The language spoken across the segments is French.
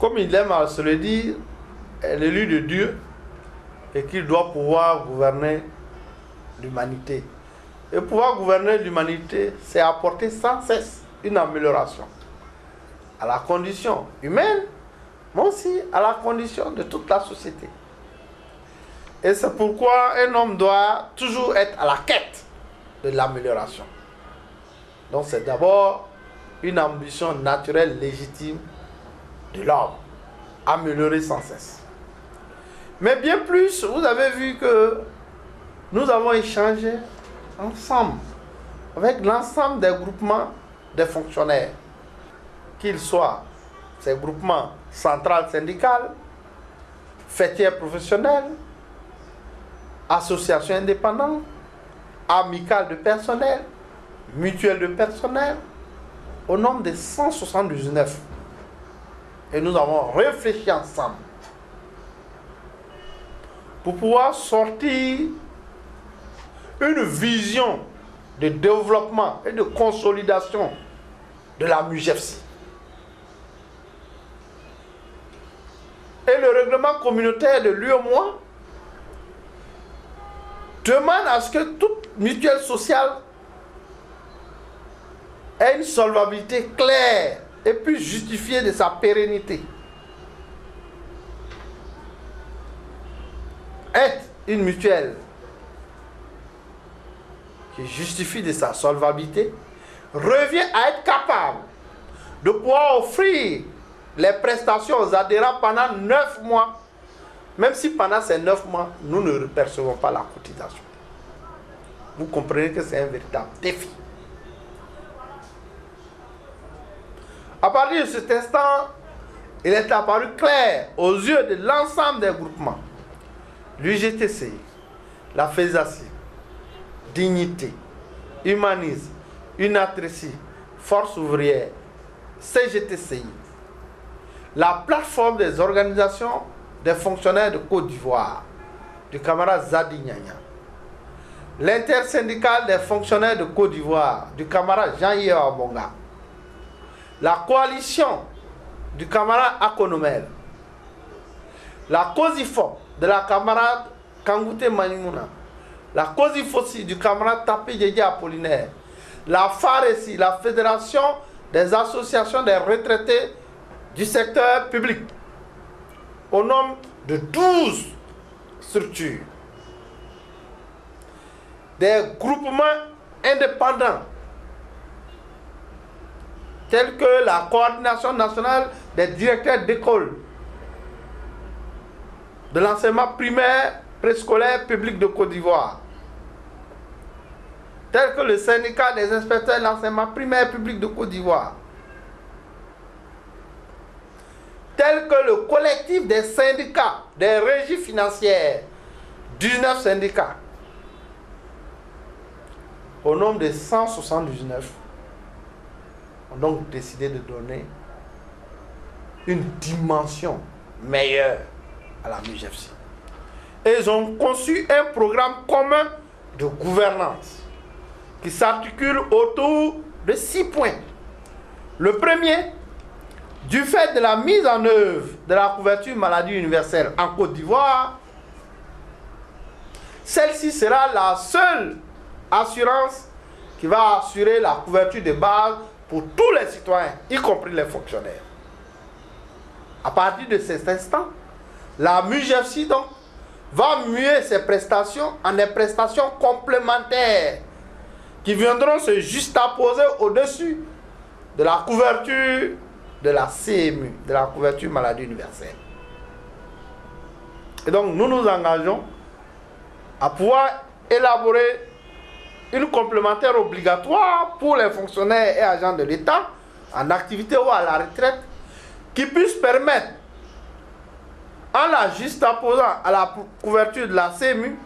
comme il aime à se le dire, est l'élu de Dieu et qu'il doit pouvoir gouverner l'humanité. Et pouvoir gouverner l'humanité, c'est apporter sans cesse une amélioration à la condition humaine, mais aussi à la condition de toute la société. Et c'est pourquoi un homme doit toujours être à la quête de l'amélioration. Donc c'est d'abord une ambition naturelle, légitime de l'homme, améliorer sans cesse. Mais bien plus, vous avez vu que nous avons échangé ensemble avec l'ensemble des groupements des fonctionnaires, qu'ils soient ces groupements centrales syndicales, fêtières professionnelles, associations indépendantes, amicales de personnel, mutuelles de personnel, au nombre de 179. Et nous avons réfléchi ensemble pour pouvoir sortir une vision de développement et de consolidation de la MUJEFSI. Et le règlement communautaire de l'UEMOA demande à ce que toute mutuelle sociale ait une solvabilité claire et puisse justifier de sa pérennité. Être une mutuelle qui justifie de sa solvabilité revient à être capable de pouvoir offrir les prestations aux adhérents pendant 9 mois, même si pendant ces 9 mois, nous ne percevons pas la cotisation. Vous comprenez que c'est un véritable défi. À partir de cet instant, il est apparu clair aux yeux de l'ensemble des groupements, l'UGTCI, la FESACI, Dignité, Humanisme, UNATRECI, Force ouvrière, CGTCI, la plateforme des organisations des fonctionnaires de Côte d'Ivoire, du camarade Zadi Nyanya, l'intersyndicale des fonctionnaires de Côte d'Ivoire, du camarade Jean-Yves Abonga, la coalition du camarade Akonomel, la COSIFO de la camarade Kangoute Manimouna, la COSIFOSI du camarade Tapé Djedje Apollinaire, la FARESI, la Fédération des associations des retraités du secteur public, au nombre de 12 structures, des groupements indépendants, tels que la Coordination nationale des directeurs d'école, de l'enseignement primaire préscolaire public de Côte d'Ivoire, tels que le syndicat des inspecteurs de l'enseignement primaire public de Côte d'Ivoire, tels que le collectif des syndicats des régies financières, 19 syndicats, au nombre de 179, ont donc décidé de donner une dimension meilleure à la MUJEFSI. Et ils ont conçu un programme commun de gouvernance qui s'articule autour de 6 points. Le premier, du fait de la mise en œuvre de la couverture maladie universelle en Côte d'Ivoire, celle-ci sera la seule assurance qui va assurer la couverture de base pour tous les citoyens, y compris les fonctionnaires. À partir de cet instant, la MUJEFSI donc va muer ses prestations en des prestations complémentaires qui viendront se juxtaposer au-dessus de la couverture de la CMU, de la couverture maladie universelle. Et donc nous nous engageons à pouvoir élaborer une complémentaire obligatoire pour les fonctionnaires et agents de l'État en activité ou à la retraite qui puisse permettre, en la juxtaposant à la couverture de la CMU,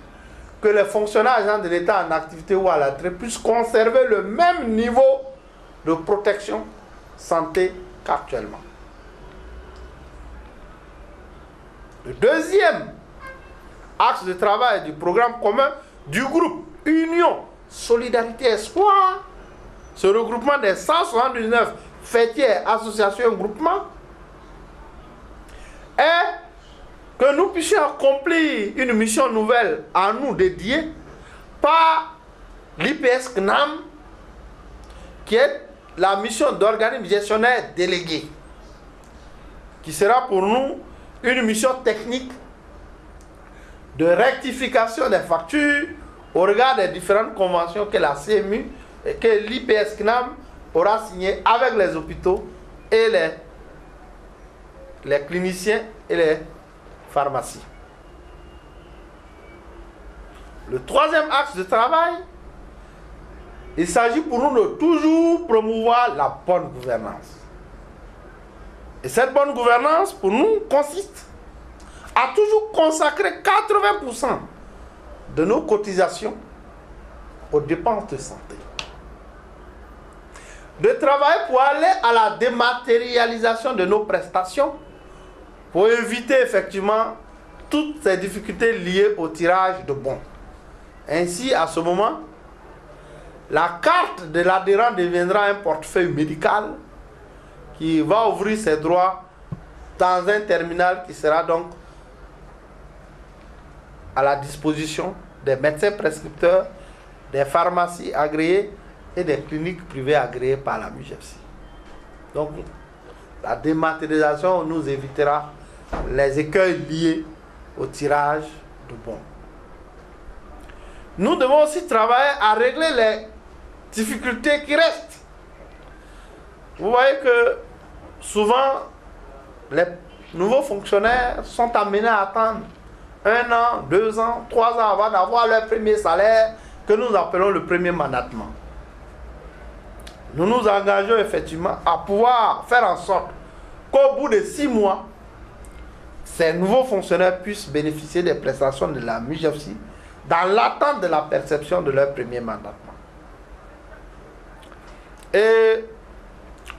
que les fonctionnaires agents de l'État en activité ou à la retraite puissent conserver le même niveau de protection santé qu'actuellement. Le deuxième axe de travail du programme commun du groupe Union Solidarité Espoir, ce regroupement des 179 fêtières, associations et groupements, est que nous puissions accomplir une mission nouvelle à nous dédiée par l'IPS CNAM, qui est la mission d'organisme gestionnaire délégué, qui sera pour nous une mission technique de rectification des factures au regard des différentes conventions que la CMU et que l'IPS CNAM aura signées avec les hôpitaux et les cliniciens et les pharmacies. Le troisième axe de travail, il s'agit pour nous de toujours promouvoir la bonne gouvernance. Et cette bonne gouvernance, pour nous, consiste à toujours consacrer 80% de nos cotisations aux dépenses de santé. De travailler pour aller à la dématérialisation de nos prestations, pour éviter effectivement toutes ces difficultés liées au tirage de bons. Ainsi, à ce moment, la carte de l'adhérent deviendra un portefeuille médical qui va ouvrir ses droits dans un terminal qui sera donc à la disposition des médecins prescripteurs, des pharmacies agréées et des cliniques privées agréées par la MUGEPSI. Donc, la dématérialisation nous évitera les écueils liés au tirage de bons. Nous devons aussi travailler à régler les difficultés qui restent. Vous voyez que souvent, les nouveaux fonctionnaires sont amenés à attendre 1 an, 2 ans, 3 ans avant d'avoir leur premier salaire que nous appelons le premier mandatement. Nous nous engageons effectivement à pouvoir faire en sorte qu'au bout de 6 mois, ces nouveaux fonctionnaires puissent bénéficier des prestations de la MUGEPSI dans l'attente de la perception de leur premier mandatement. Et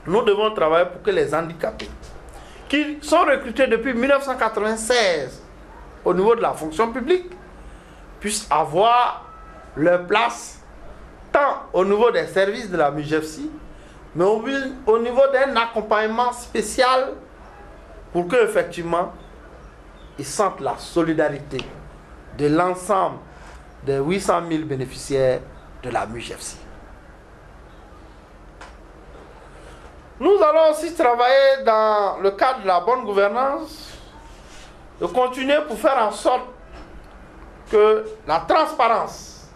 nous devons travailler pour que les handicapés, qui sont recrutés depuis 1996 au niveau de la fonction publique, puissent avoir leur place tant au niveau des services de la MUGEPSI, mais au niveau d'un accompagnement spécial pour que effectivement ils sentent la solidarité de l'ensemble des 800 000 bénéficiaires de la MUGEPSI. Nous allons aussi travailler dans le cadre de la bonne gouvernance, de continuer pour faire en sorte que la transparence,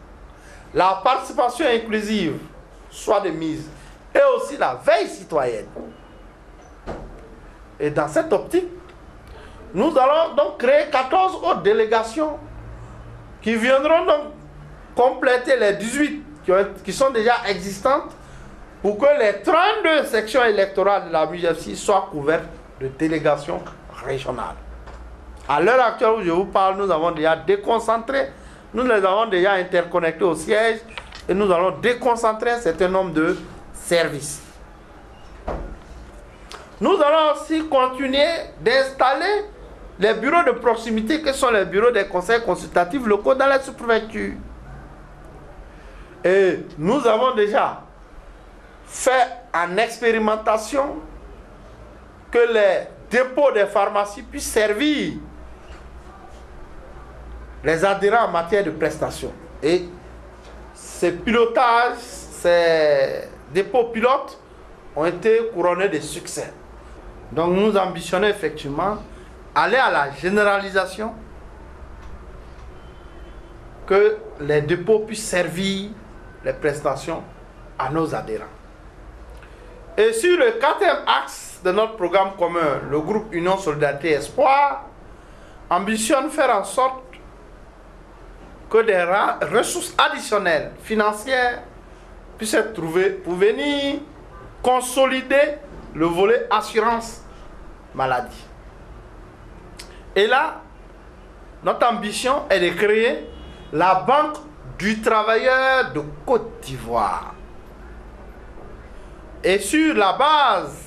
la participation inclusive soient de mise, et aussi la veille citoyenne. Et dans cette optique, nous allons donc créer 14 autres délégations qui viendront donc compléter les 18 qui sont déjà existantes pour que les 32 sections électorales de la MUGEPSI soient couvertes de délégations régionales. À l'heure actuelle où je vous parle, nous avons déjà déconcentré, nous les avons déjà interconnectés au siège et nous allons déconcentrer un certain nombre de services. Nous allons aussi continuer d'installer les bureaux de proximité que sont les bureaux des conseils consultatifs locaux dans les sous-préfectures. Et nous avons déjà fait en expérimentation que les dépôts des pharmacies puissent servir les adhérents en matière de prestations. Et ces pilotages, ces dépôts pilotes ont été couronnés de succès. Donc nous ambitionnons effectivement aller à la généralisation, que les dépôts puissent servir les prestations à nos adhérents. Et sur le 4e axe de notre programme commun, le groupe Union Solidarité Espoir ambitionne faire en sorte que des ressources additionnelles financières puissent être trouvées pour venir consolider le volet assurance maladie. Et là, notre ambition est de créer la Banque du travailleur de Côte d'Ivoire. Et sur la base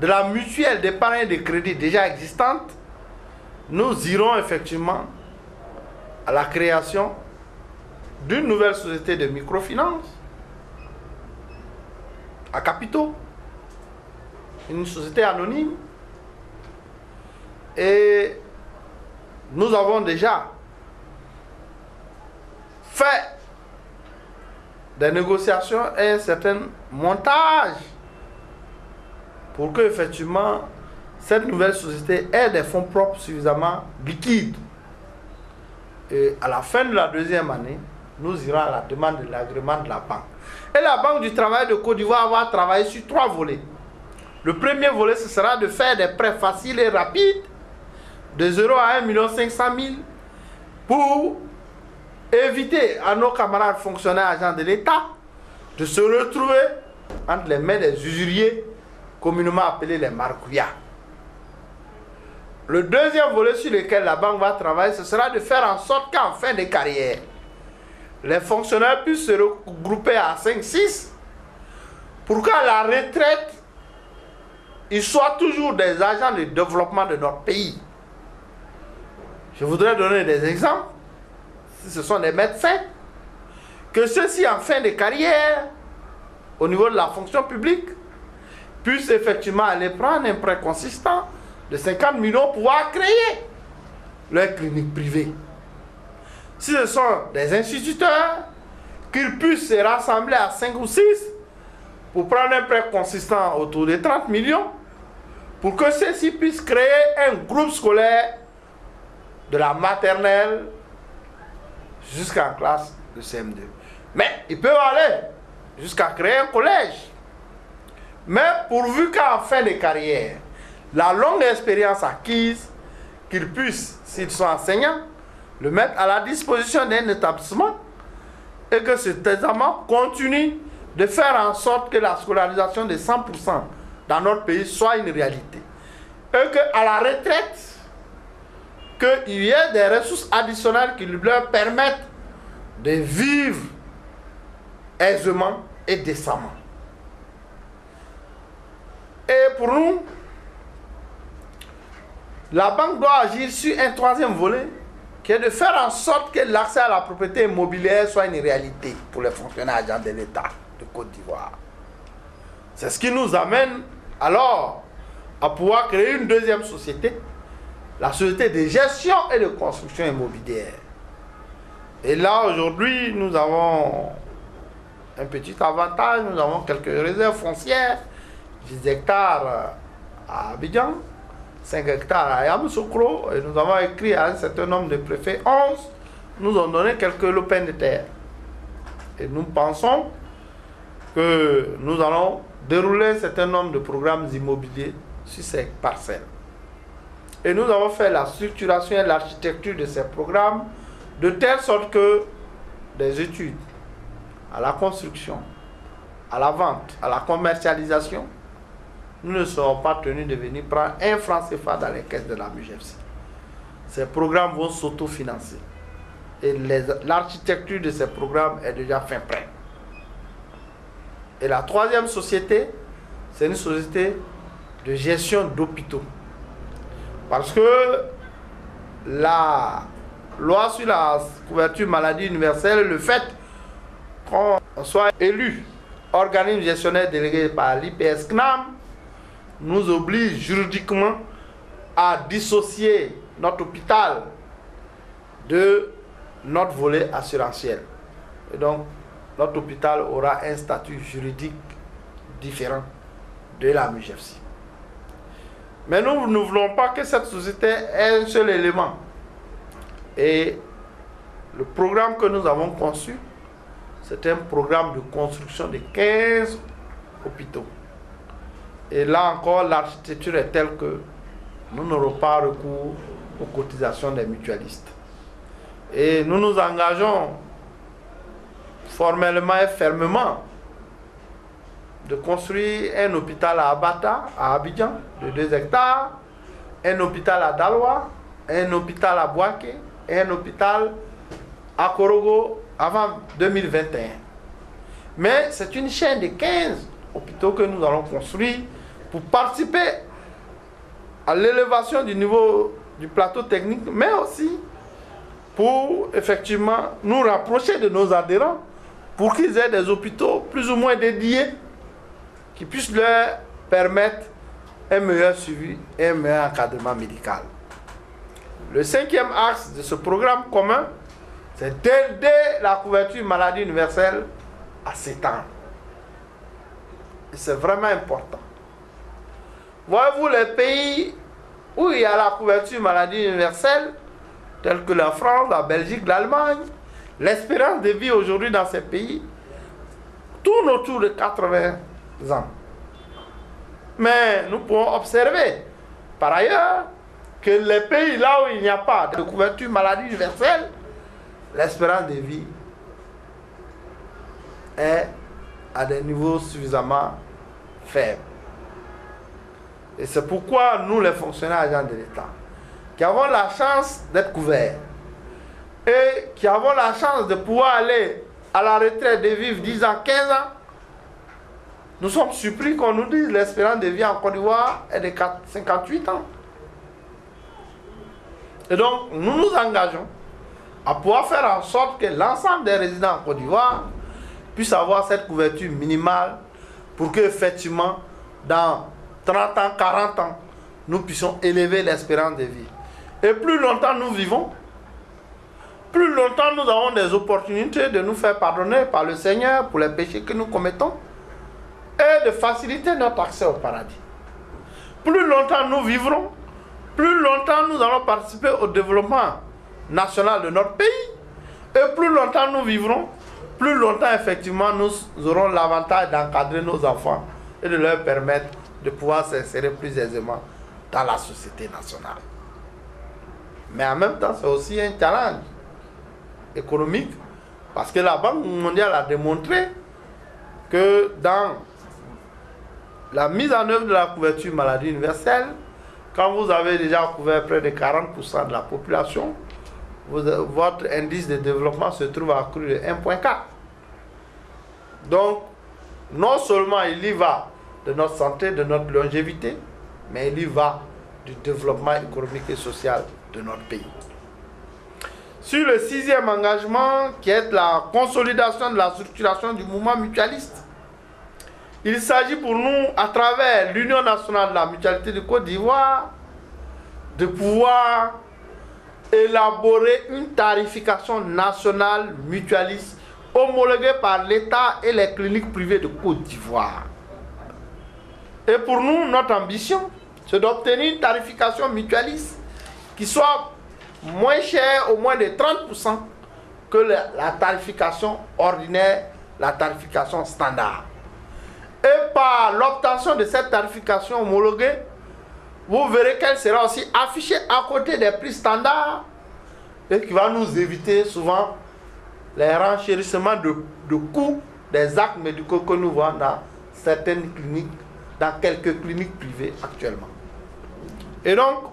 de la mutuelle d'épargne et de crédit déjà existante, nous irons effectivement à la création d'une nouvelle société de microfinance à capitaux, une société anonyme Et nous avons déjà fait des négociations et un certain montage pour que effectivement cette nouvelle société ait des fonds propres suffisamment liquides. Et à la fin de la deuxième année, nous irons à la demande de l'agrément de la banque. Et la Banque du Travail de Côte d'Ivoire va travailler sur 3 volets. Le premier volet, ce sera de faire des prêts faciles et rapides de 0 à 1 500 000 pour éviter à nos camarades fonctionnaires agents de l'État de se retrouver entre les mains des usuriers, communément appelés les marcouillards. Le deuxième volet sur lequel la banque va travailler, ce sera de faire en sorte qu'en fin de carrière, les fonctionnaires puissent se regrouper à 5-6 pour qu'à la retraite, ils soient toujours des agents de développement de notre pays. Je voudrais donner des exemples. Si ce sont des médecins, que ceux-ci en fin de carrière, au niveau de la fonction publique, puissent effectivement aller prendre un prêt consistant de 50 millions pour pouvoir créer leur clinique privée. Si ce sont des instituteurs, qu'ils puissent se rassembler à 5 ou 6 pour prendre un prêt consistant autour de 30 millions pour que ceux-ci puissent créer un groupe scolaire de la maternelle jusqu'en classe de CM2. Mais ils peuvent aller jusqu'à créer un collège. Mais pourvu qu'en fin de carrière, la longue expérience acquise, qu'ils puissent, s'ils sont enseignants, le mettre à la disposition d'un établissement et que cet établissement continue de faire en sorte que la scolarisation de 100% dans notre pays soit une réalité. Et qu'à la retraite, qu'il y ait des ressources additionnelles qui leur permettent de vivre aisément et décemment. Et pour nous, la banque doit agir sur un troisième volet, qui est de faire en sorte que l'accès à la propriété immobilière soit une réalité pour les fonctionnaires agents de l'État de Côte d'Ivoire. C'est ce qui nous amène alors à pouvoir créer une deuxième société, la société de gestion et de construction immobilière. Et là, aujourd'hui, nous avons un petit avantage, nous avons quelques réserves foncières, 10 hectares à Abidjan, 5 hectares à Yamoussoukro, et nous avons écrit à un certain nombre de préfets, 11, nous ont donné quelques lopins de terre. Et nous pensons que nous allons dérouler un certain nombre de programmes immobiliers sur ces parcelles. Et nous avons fait la structuration et l'architecture de ces programmes de telle sorte que des études à la construction, à la vente, à la commercialisation, nous ne serons pas tenus de venir prendre un franc CFA dans les caisses de la MUGEFC. Ces programmes vont s'autofinancer. Et l'architecture de ces programmes est déjà fin prête. Et la troisième société, c'est une société de gestion d'hôpitaux. Parce que la loi sur la couverture maladie universelle, le fait qu'on soit élu organisme gestionnaire délégué par l'IPS-CNAM, nous oblige juridiquement à dissocier notre hôpital de notre volet assurantiel. Et donc, notre hôpital aura un statut juridique différent de la MUGEFC. Mais nous ne voulons pas que cette société ait un seul élément. Et le programme que nous avons conçu, c'est un programme de construction de 15 hôpitaux. Et là encore, l'architecture est telle que nous n'aurons pas recours aux cotisations des mutualistes. Et nous nous engageons formellement et fermement de construire un hôpital à Abata, à Abidjan, de 2 hectares, un hôpital à Daloa, un hôpital à Bouaké et un hôpital à Korogo avant 2021. Mais c'est une chaîne de 15 hôpitaux que nous allons construire pour participer à l'élévation du niveau du plateau technique, mais aussi pour effectivement nous rapprocher de nos adhérents pour qu'ils aient des hôpitaux plus ou moins dédiés qui puissent leur permettre un meilleur suivi et un meilleur encadrement médical. Le 5e axe de ce programme commun, c'est d'aider la couverture maladie universelle à s'étendre. Et c'est vraiment important. Voyez-vous, les pays où il y a la couverture maladie universelle, tels que la France, la Belgique, l'Allemagne, l'espérance de vie aujourd'hui dans ces pays tourne autour de 80 ans. Mais nous pouvons observer, par ailleurs, que les pays là où il n'y a pas de couverture maladie universelle, l'espérance de vie est à des niveaux suffisamment faibles. Et c'est pourquoi nous, les fonctionnaires agents de l'État, qui avons la chance d'être couverts et qui avons la chance de pouvoir aller à la retraite de vivre 10 ans, 15 ans, nous sommes surpris qu'on nous dise que l'espérance de vie en Côte d'Ivoire est de 58 ans. Et donc, nous nous engageons à pouvoir faire en sorte que l'ensemble des résidents en Côte d'Ivoire puissent avoir cette couverture minimale pour qu'effectivement, dans 30 ans, 40 ans, nous puissions élever l'espérance de vie. Et plus longtemps nous vivons, plus longtemps nous avons des opportunités de nous faire pardonner par le Seigneur pour les péchés que nous commettons et de faciliter notre accès au paradis. Plus longtemps nous vivrons, plus longtemps nous allons participer au développement national de notre pays. Et plus longtemps nous vivrons, plus longtemps effectivement nous aurons l'avantage d'encadrer nos enfants et de leur permettre de pouvoir s'insérer plus aisément dans la société nationale. Mais en même temps, c'est aussi un challenge économique parce que la Banque mondiale a démontré que dans la mise en œuvre de la couverture maladie universelle, quand vous avez déjà couvert près de 40% de la population, votre indice de développement se trouve accru de 1,4. Donc, non seulement il y va de notre santé, de notre longévité, mais il y va du développement économique et social de notre pays. Sur le 6e engagement, qui est la consolidation de la structuration du mouvement mutualiste, il s'agit pour nous, à travers l'Union nationale de la mutualité de Côte d'Ivoire, de pouvoir élaborer une tarification nationale mutualiste homologuée par l'État et les cliniques privées de Côte d'Ivoire. Et pour nous, notre ambition, c'est d'obtenir une tarification mutualiste qui soit moins chère, au moins de 30% que la tarification ordinaire, la tarification standard. Et par l'obtention de cette tarification homologuée, vous verrez qu'elle sera aussi affichée à côté des prix standards et qui va nous éviter souvent les renchérissements de coûts des actes médicaux que nous voyons dans certaines cliniques, dans quelques cliniques privées actuellement. Et donc,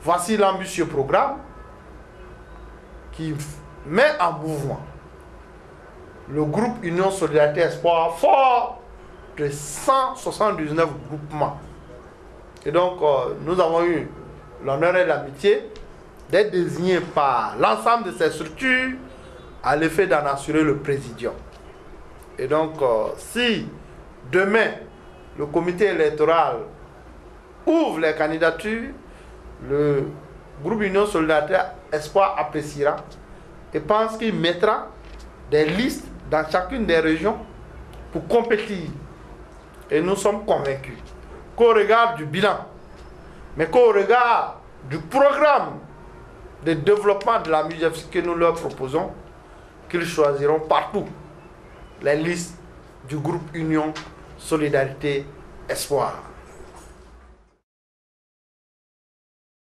voici l'ambitieux programme qui met en mouvement le groupe Union Solidarité Espoir fort de 179 groupements. Et donc, nous avons eu l'honneur et l'amitié d'être désignés par l'ensemble de ces structures à l'effet d'en assurer le présidium. Et donc, si demain, le comité électoral ouvre les candidatures, le groupe Union Solidarité Espoir appréciera et pense qu'il mettra des listes dans chacune des régions pour compétir. Et nous sommes convaincus qu'au regard du bilan, mais qu'au regard du programme de développement de la musique que nous leur proposons, qu'ils choisiront partout les listes du groupe Union Solidarité Espoir.